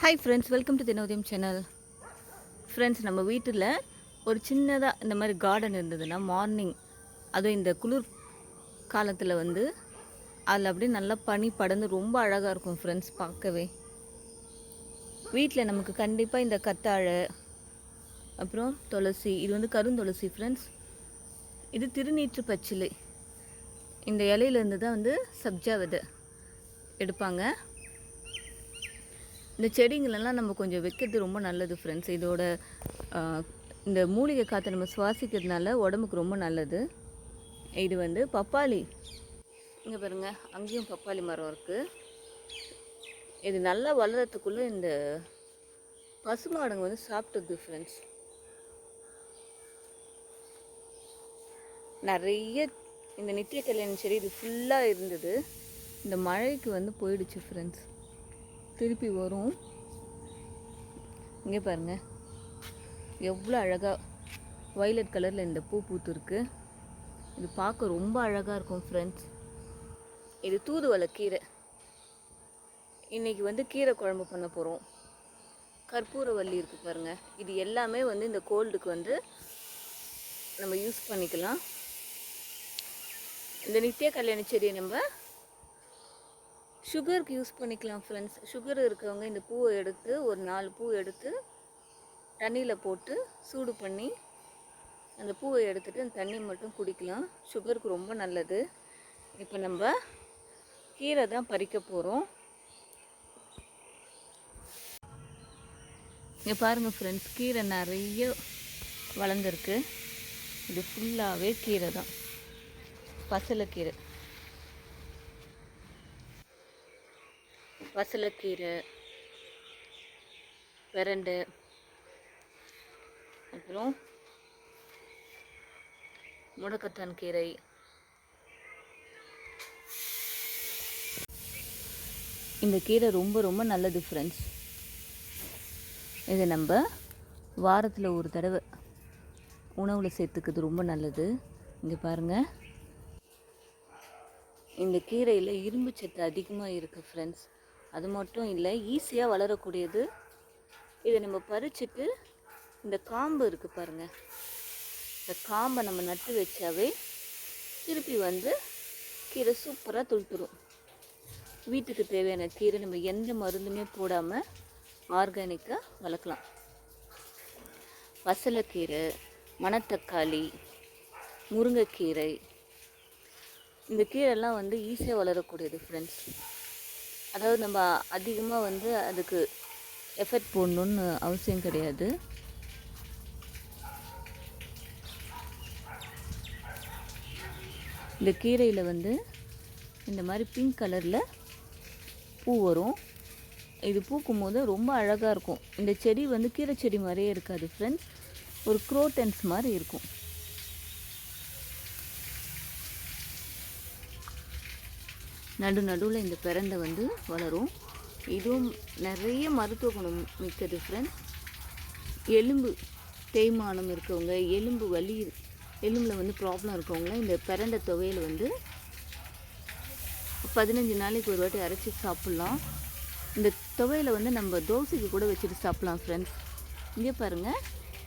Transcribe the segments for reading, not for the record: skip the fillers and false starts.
Hi friends, welcome to Dinodayam channel. Friends, நம்ம வீட்டில் ஒரு சின்னதாக இந்த மாதிரி கார்டன் இருந்ததுன்னா மார்னிங், அதுவும் இந்த குளிர் காலத்தில் வந்து அதில் அப்படியே நல்லா பனி படர்ந்து ரொம்ப அழகாக இருக்கும் ஃப்ரெண்ட்ஸ் பார்க்கவே. வீட்டில் நமக்கு கண்டிப்பாக இந்த கத்தாழை, அப்புறம் துளசி, இது வந்து கருந்துளசி ஃப்ரெண்ட்ஸ், இது திருநீற்று பச்சிலை. இந்த இலையிலேருந்து தான் வந்து சப்ஜா விதை எடுப்பாங்க. இந்த செடிங்களெல்லாம் நம்ம கொஞ்சம் வைக்கிறது ரொம்ப நல்லது ஃப்ரெண்ட்ஸ். இதோட இந்த மூலிகை காற்றை நம்ம சுவாசிக்கிறதுனால உடம்புக்கு ரொம்ப நல்லது. இது வந்து பப்பாளி, இங்கே பாருங்கள், அங்கேயும் பப்பாளி மரம் இருக்குது. இது நல்லா வளர்கிறதுக்குள்ளே இந்த பசுமாடுங்க வந்து சாப்பிட்டுது ஃப்ரெண்ட்ஸ். நிறைய இந்த நித்திய கல்யாணம் செடி இது ஃபுல்லாக இருந்தது. இந்த மழைக்கு வந்து போயிடுச்சு ஃப்ரெண்ட்ஸ், திருப்பி வரும். இங்கே பாருங்கள் எவ்வளோ அழகாக வயலட் கலரில் இந்த பூ பூத்துருக்கு. இது பார்க்க ரொம்ப அழகாக இருக்கும் ஃப்ரெண்ட்ஸ். இது தூதுவளை கீரை. இன்றைக்கி வந்து கீரை குழம்பு பண்ண போகிறோம். கற்பூரவள்ளி இருக்குது பாருங்கள். இது எல்லாமே வந்து இந்த கோல்டுக்கு வந்து நம்ம யூஸ் பண்ணிக்கலாம். இந்த நித்திய கல்யாணி செடியை நம்ம சுகருக்கு யூஸ் பண்ணிக்கலாம் ஃப்ரெண்ட்ஸ். சுகர் இருக்கவங்க இந்த பூவை எடுத்து ஒரு 4 பூ எடுத்து தண்ணியில் போட்டு சூடு பண்ணி அந்த பூவை எடுத்துகிட்டு அந்த தண்ணி மட்டும் குடிக்கலாம். சுகருக்கு ரொம்ப நல்லது. இப்போ நம்ம கீரை தான் பறிக்க போகிறோம். இங்கே பாருங்கள் ஃப்ரெண்ட்ஸ், கீரை நிறைய வளர்ந்துருக்கு. இது ஃபுல்லாகவே கீரை தான், பசலைக்கீரை. பசலைக்கீரை, பிரண்டை, அப்புறம் முடக்கத்தான் கீரை. இந்த கீரை ரொம்ப ரொம்ப நல்லது ஃப்ரெண்ட்ஸ். இதை நம்ம வாரத்தில் ஒரு தடவை உணவில் சேர்த்துக்கிறது ரொம்ப நல்லது. இங்கே பாருங்கள், இந்த கீரையில் இரும்பு சத்து அதிகமாக இருக்குது ஃப்ரெண்ட்ஸ். அது மட்டும் இல்லை, ஈஸியாக வளரக்கூடியது. இதை நம்ம பறிச்சுட்டு இந்த காம்பு இருக்குது பாருங்கள், இந்த காம்பை நம்ம நட்டு வச்சாவே திருப்பி வந்து கீரை சூப்பராக துளுத்துரும். வீட்டுக்கு தேவையான கீரை நம்ம எந்த மருந்துமே போடாமல் ஆர்கானிக்காக வளர்க்கலாம். பசலைக்கீரை, மணத்தக்காளி, முருங்கைக்கீரை, இந்த கீரைலாம் வந்து ஈஸியாக வளரக்கூடியது ஃப்ரெண்ட்ஸ். அதாவது நம்ம அதிகமாக வந்து அதுக்கு எஃபெக்ட் போடணுன்னு அவசியம் கிடையாது. இந்த கீரையில் வந்து இந்த மாதிரி பிங்க் கலரில் பூ வரும். இது பூக்கும் போது ரொம்ப அழகாக இருக்கும். இந்த செடி வந்து கீரை செடி மாதிரியே இருக்காது ஃப்ரெண்ட்ஸ், ஒரு குரோட்டன்ஸ் மாதிரி இருக்கும். நடுவில் இந்த பிரண்டை வந்து வளரும். இதுவும் நிறைய மருத்துவ குணம் மிக்கது ஃப்ரெண்ட்ஸ். எலும்பு தேய்மானம் இருக்கவங்க, எலும்பு வலி, எலும்பில் வந்து ப்ராப்ளம் இருக்கவங்க இந்த பிரண்டை துவையல் வந்து 15 நாளைக்கு ஒரு வாட்டி அரைச்சி சாப்பிட்லாம். இந்த துவையலை வந்து நம்ம தோசைக்கு கூட வச்சுட்டு சாப்பிட்லாம் ஃப்ரெண்ட்ஸ். இங்கே பாருங்கள்,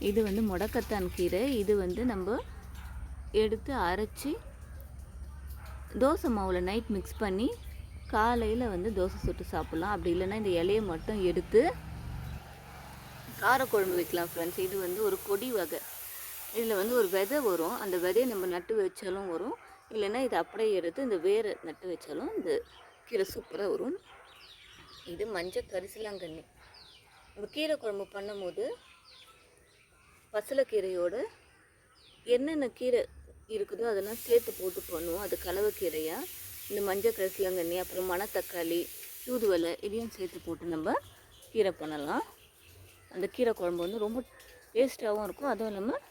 இது வந்து முடக்கத்தான் கீரை. இது வந்து நம்ம எடுத்து அரைச்சி தோசை மாவில் நைட் மிக்ஸ் பண்ணி காலையில் வந்து தோசை சுட்டு சாப்பிட்லாம். அப்படி இல்லைன்னா இந்த இலையை மட்டும் எடுத்து காரக்குழம்பு வைக்கலாம் ஃப்ரெண்ட்ஸ். இது வந்து ஒரு கொடி வகை. இதில் வந்து ஒரு விதை வரும். அந்த விதையை நம்ம நட்டு வச்சாலும் வரும், இல்லைன்னா இதை அப்படியே எடுத்து இந்த வேரை நட்டு வச்சாலும் இந்த கீரை சூப்பராக வரும். இது மஞ்சள் கரிசலாங்கண்ணி. நம்ம கீரை குழம்பு பண்ணும்போது பசலைக்கீரையோடு என்னென்ன கீரை இருக்குதோ அதெல்லாம் சேர்த்து போட்டு பண்ணுவோம். அது கலவைக்கீரையாக இந்த மஞ்சள் கரிசலாங்கண்ணி, அப்புறம் மணத்தக்காளி, தூதுவளை, இதையும் சேர்த்து போட்டு நம்ம கீரை பண்ணலாம். அந்த கீரை குழம்பு வந்து ரொம்ப டேஸ்ட்டாகவும் இருக்கும், அதுவும் இல்லாமல்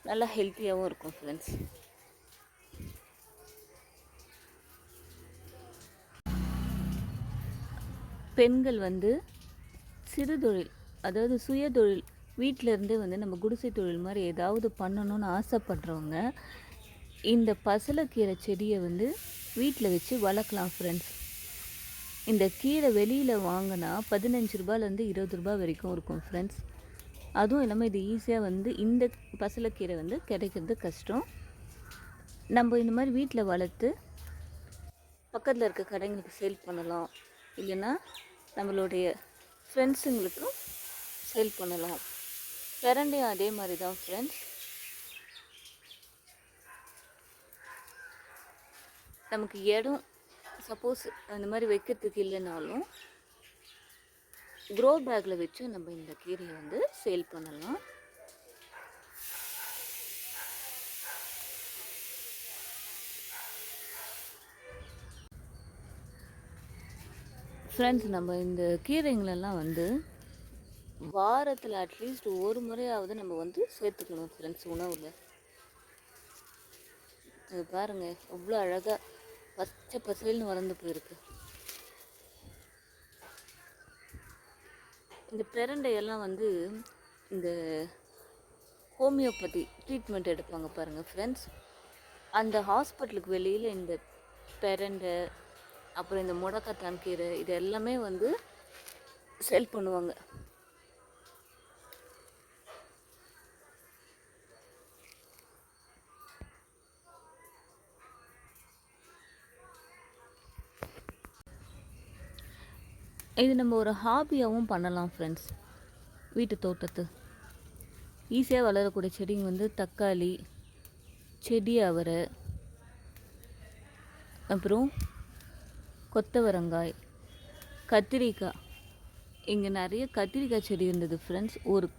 நல்லா ஹெல்த்தியாகவும் இருக்கும் ஃப்ரெண்ட்ஸ். பெண்கள் வந்து சிறு தொழில், அதாவது சுய தொழில், வீட்டிலேருந்தே வந்து நம்ம குடிசை தொழில் மாதிரி ஏதாவது பண்ணணும்னு ஆசைப்படுறவங்க இந்த பசலைக்கீரை செடியை வந்து வீட்டில் வச்சு வளர்க்கலாம் ஃப்ரெண்ட்ஸ். இந்த கீரை வெளியில் வாங்கினா 15 ரூபாயிலேருந்து 20 ரூபா வரைக்கும் இருக்கும் ஃப்ரெண்ட்ஸ். அதுவும் இல்லாமல் இது ஈஸியாக வந்து இந்த பசலைக்கீரை வந்து கிடைக்கிறது கஷ்டம். நம்ம இந்த மாதிரி வீட்டில் வளர்த்து பக்கத்தில் இருக்க கடைங்களுக்கு சேல் பண்ணலாம், இல்லைன்னா நம்மளுடைய ஃப்ரெண்ட்ஸுங்களுக்கும் சேல் பண்ணலாம். பிரண்டையும் அதே மாதிரி தான் ஃப்ரெண்ட்ஸ். நமக்கு இடம் சப்போஸ் அந்த மாதிரி வைக்கிறதுக்கு இல்லைனாலும் க்ரோ பேக்கில் வச்சு நம்ம இந்த கீரையை வந்து சேல் பண்ணலாம். ஃப்ரெண்ட்ஸ், நம்ம இந்த கீரைங்களெல்லாம் வந்து வாரத்தில் அட்லீஸ்ட் ஒரு முறையாவது நம்ம வந்து சேர்த்துக்கணும் ஃப்ரெண்ட்ஸ் உணவில். அது பாருங்கள் எவ்வளோ அழகாக பச்சை பசேல்னு வளர்ந்து போயிருக்கு. இந்த பிரண்டையெல்லாம் வந்து இந்த ஹோமியோபதி ட்ரீட்மெண்ட் எடுப்பாங்க பாருங்கள் ஃப்ரெண்ட்ஸ். அந்த ஹாஸ்பிட்டலுக்கு வெளியில் இந்த பிரண்டை, அப்புறம் இந்த முடக்கத்தான் கீரை, இது எல்லாமே வந்து சேல் பண்ணுவாங்க. இது நம்ம ஒரு ஹாபியாகவும் பண்ணலாம் ஃப்ரெண்ட்ஸ். வீட்டு தோட்டத்து ஈஸியாக வளரக்கூடிய செடிங்க வந்து தக்காளி செடி, அவரை, அப்புறம் கொத்தவரங்காய், கத்திரிக்காய். இங்கே நிறைய கத்திரிக்காய் செடி இருந்தது ஃப்ரெண்ட்ஸ். ஒரு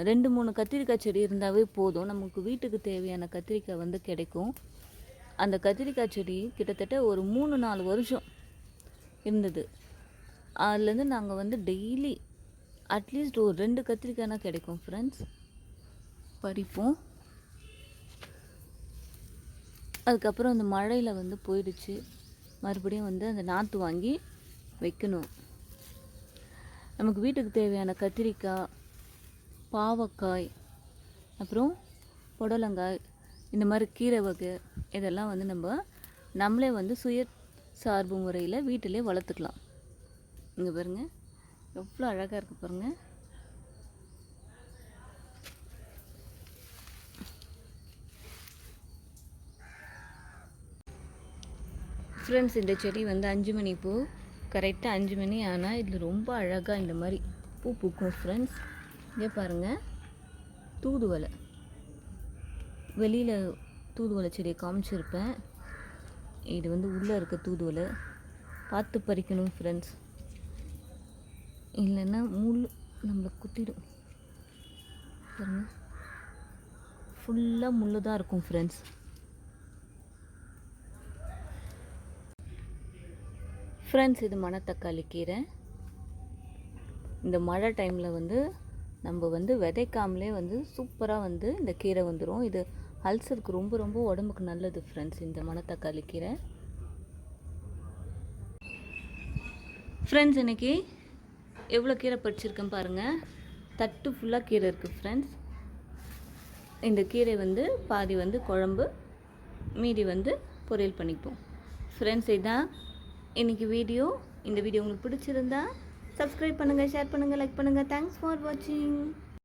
2-3 கத்திரிக்காய் செடி இருந்தாவே போதும், நமக்கு வீட்டுக்கு தேவையான கத்திரிக்காய் வந்து கிடைக்கும். அந்த கத்திரிக்காய் செடி கிட்டத்தட்ட ஒரு 3-4 வருஷம் இருந்தது. அதுலேருந்து நாங்கள் வந்து டெய்லி அட்லீஸ்ட் ஒரு 2 கத்திரிக்காய்னா கிடைக்கும் ஃப்ரெண்ட்ஸ். பறிப்போம். அதுக்கப்புறம் அந்த மழையில் வந்து போயிடுச்சு. மறுபடியும் வந்து அந்த நாற்று வாங்கி வைக்கணும். நமக்கு வீட்டுக்கு தேவையான கத்திரிக்காய், பாவக்காய், அப்புறம் புடலங்காய், இந்த மாதிரி கீரை வகை இதெல்லாம் வந்து நம்மளே வந்து சுய சார்பு முறையில் வீட்டிலே வளர்த்துக்கலாம். இங்கே பாருங்கள் எவ்வளோ அழகாக இருக்குது பாருங்கள். ஃப்ரெண்ட்ஸ், இந்த செடி வந்து 5 மணி பூ. கரெக்டாக 5 மணி ஆனால் இதில் ரொம்ப அழகாக இந்த மாதிரி பூ பூக்கும் ஃப்ரெண்ட்ஸ். இங்கே பாருங்கள் தூதுவளை. வெளியில் தூதுவளை செடியை காமிச்சிருப்பேன். இது வந்து உள்ளே இருக்க தூதுவளை. பார்த்து பறிக்கணும் ஃப்ரெண்ட்ஸ், இல்லைன்னா முள் நம்மளை குத்திடும். பாருங்கள் ஃபுல்லாக முள் தான் இருக்கும் ஃப்ரெண்ட்ஸ். ஃப்ரெண்ட்ஸ், இது மணத்தக்காளி கீரை. இந்த மழை டைமில் வந்து நம்ம வந்து விதைக்காமலே வந்து சூப்பராக வந்து இந்த கீரை வந்துடும். இது அல்சருக்கு ரொம்ப ரொம்ப உடம்புக்கு நல்லது ஃப்ரெண்ட்ஸ், இந்த மணத்தக்காளி கீரை. ஃப்ரெண்ட்ஸ், இன்றைக்கி எவ்வளோ கீரை பறிச்சிருக்கேன் பாருங்கள். தட்டு ஃபுல்லாக கீரை இருக்குது ஃப்ரெண்ட்ஸ். இந்த கீரை வந்து பாதி வந்து குழம்பு, மீதி வந்து பொரியல் பண்ணிப்போம் ஃப்ரெண்ட்ஸ். இதுதான் இன்றைக்கி வீடியோ. இந்த வீடியோ உங்களுக்கு பிடிச்சிருந்தா சப்ஸ்கிரைப் பண்ணுங்கள், ஷேர் பண்ணுங்கள், லைக் பண்ணுங்கள். தேங்க்ஸ் ஃபார் வாட்சிங்.